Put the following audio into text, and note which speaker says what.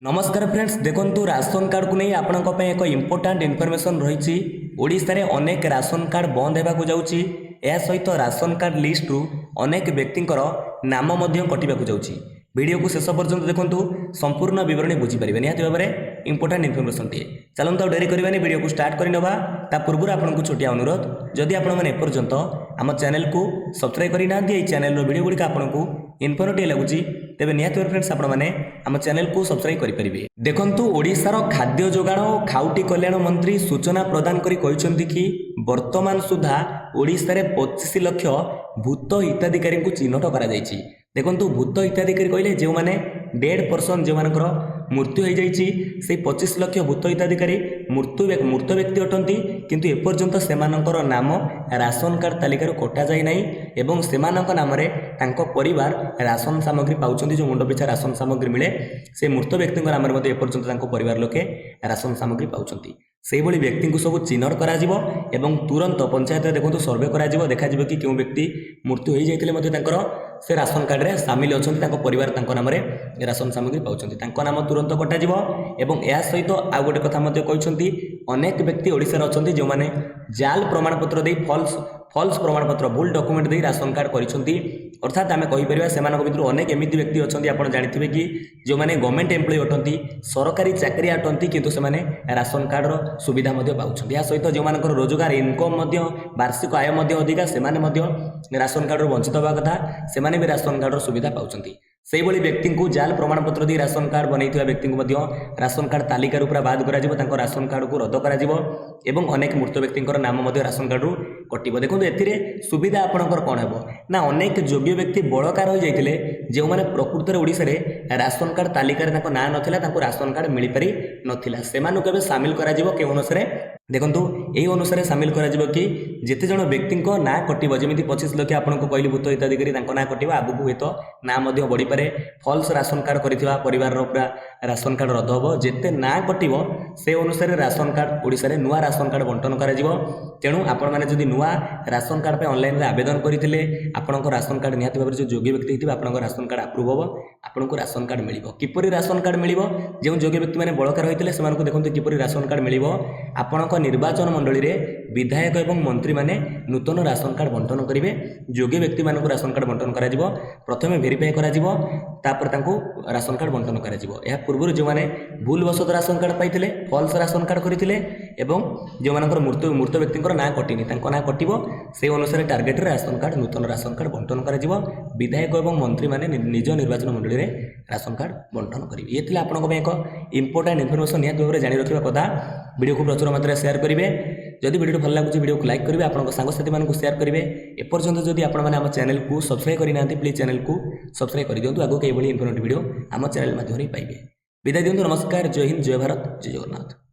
Speaker 1: नमस्कार फ्रेंड्स देखंतु ration card को नहीं आपण एक इंपोर्टाट इनफॉरमेशन रही ओडिशा रे अनेक राशन कार्ड बंद होगा जाऊँगी या सहित राशन कार्ड लिस्ट रु अनेक व्यक्तिंकर नाम कटिबा जाऊँगी वीडियो को शेष पर्यंत देखंतु संपूर्ण विवरणी बुझीपारे निहत भाव में इंपोर्टाट इनफॉरमेशन टे चलते तो डेरी करवानी वीडियो को स्टार्ट करवा ता पूर्व आपको छोटिया अनुरोध जदि आपने एपर्यंत आम चैनल को सब्सक्राइब करना चैनल वीडियो गुड़िक आपको इनफॉर्मेटिव लगुच तेज निहत फ्रेंड्स आपने आम चैनल को सब्सक्राइब करेंगे। देखंतु ओडिशार खाद्य जोगाण और खाउटी कल्याण मंत्री सूचना प्रदान करी कहिसेंति कि वर्तमान सुधा ओडिशा रे 25 लाख भूत हिताधिकारी को चिन्हट करा जायछि। देखंतु भूत हिताधिकारी कहले जो माने डेड पर्सन जो मानकर मृत्यु हो जाइछि से 25 लाख भूत हिताधिकारी मृत व्यक्ति अटंती किंतु एपर्यंत सेमानकर नाम राशन कार्ड तालिकार कटा जाय नाही एवं सेमानक नाम रे तांको परिवार राशन सामग्री पाउछंती जो मुंड पिछा राशन सामग्री मिले से मृत व्यक्ति नाम रे एपर्यंत तांको परिवार लोके राशन सामग्री पाउछंती से भली व्यक्ति को सब चिन्हट करा जिवो एवं तुरंत पंचायत देखो सर्वे करा जिवो देखा जिवो कि क्यों व्यक्ति मृत्यु हो जाइतिले मध्ये तांकर से राशन कार्ड रे शामिल अछंती तांको परिवार तांको नाम रे राशन सामग्री पाउछंती तांको नाम तुरंत कटा जिवो एवं या सहित आ गोटे कथा मध्ये कहिसंती अनेक व्यक्ति ओडिसा रे अछंती जो माने जाल प्रमाण पत्र दे फॉल्स प्रमाण पत्र भूल डॉक्यूमेंट दे राशन कार्ड करिसंती अर्थात आमे कहि परिबा सेमानक भितर अनेक एमिति व्यक्ति अछंती आपण जानिथिबे कि जो माने गवर्नमेंट एम्प्लॉय अटंती सरकारी चाकरी अटंती किंतु से माने राशन कार्ड रो सुविधा मध्ये पाउछंती या सहित जो मानकर रोजगार इनकम मध्ये वार्षिक आय मध्ये अधिका सेमाने मध्ये राशन कार्ड रो वंचित होबा कथा सेमाने भी राशन कार्ड रो सुविधा पाउछंती से भली व्यक्ति को जाल प्रमाण पत्र दी राशन कार्ड बनैथिबा व्यक्ति को मध्ये राशन कार्ड तालिका रूप बाद करा जिवो तांको राशन कार्ड को रद्द करा जिवो एवं अनेक मृत व्यक्तिंकर नाम मध्ये राशन कार्ड रु कटिबो। देखंतु एथिरे सुविधा आपणकर कोन हेबो ना अनेक योग्य व्यक्ति बळकार हो जाइतिले जे माने प्रकृत रे ओडिसा रे राशन कार्ड तालिका रे तांको ना नथिला तांको राशन कार्ड मिली पारि नथिला सेमानु केबे शामिल करा जिवो के अनुसार देखंतु एई अनुसार शामिल करा जिवो कि जेते जण व्यक्ति को ना कटिबो जेमिति 25 लाख आपनको कहली भूत हिताधिकारी तांको ना कटिबो आगु हेतो ना मध्ये बढी पारे फॉल्स राशन कार्ड करिथिबा परिवार रो पूरा राशन कार्ड रद्द होबो जेते ना कटिबो से अनुसार राशन कार्ड ओडिसा रे नुवा राशन कार्ड बंटन करा जिवो तेणु आपण माने जदि नुवा राशन कार्ड पे ऑनलाइन रे आवेदन करिथिले आपनको राशन कार्ड निहाती भाबरे जो योग्य व्यक्ति हिथिबा आपनको राशन कार्ड अप्रूव होबो आपनको राशन कार्ड मिलिबो किपरि राशन कार्ड मिलिबो जे योग्य व्यक्ति माने बळकार होइतिले सेमानको देखंतु किपरि राशन कार्ड मिलिबो आपनको निर्वाचन मंडली रे विधायक एवं मंत्री माने नूतन राशन कार्ड बंटन करिवे योग्य व्यक्ति मानको राशन कार्ड बंटन करा जिवो प्रथमे वेरीफाई करा जिवो तापर तांको राशन कार्ड बंटन करा जिवो या पूर्व जो माने भूल वसत राशन कार्ड पाइथिले फॉल्स राशन कार्ड करिथिले एवं जो मानकर मृत व्यक्तिंकर ना कटिनी तांको ना कटिबो से अनुसार टार्गेट रे राशन कार्ड नूतन राशन कार्ड बंटन करा जिवो विधायक एवं मंत्री माने निज निर्वाचन मंडली रे राशन कार्ड बंटन करिवे ये थिला आपनको एक इंपोर्टेंट इनफॉरमेशन निहात भाबरे जानि रखिबा कथा वीडियो को प्रचुर मात्रा शेयर करिवे जदि वीडियो भल लागुची वीडियो को लाइक करिवे आपन सांगसाथी मानक शेयर करिवे एपर्यंत जदि आपण माने हम चैनल को सब्सक्राइब करि नांती प्लीज चैनल को सब्सक्राइब करि दियंतु आगो के भली इन्फॉर्मेटिव वीडियो हम चैनल माध्यम रे पाइबे। विदाय दियंतु नमस्कार जय हिंद जय भारत जय जगन्नाथ।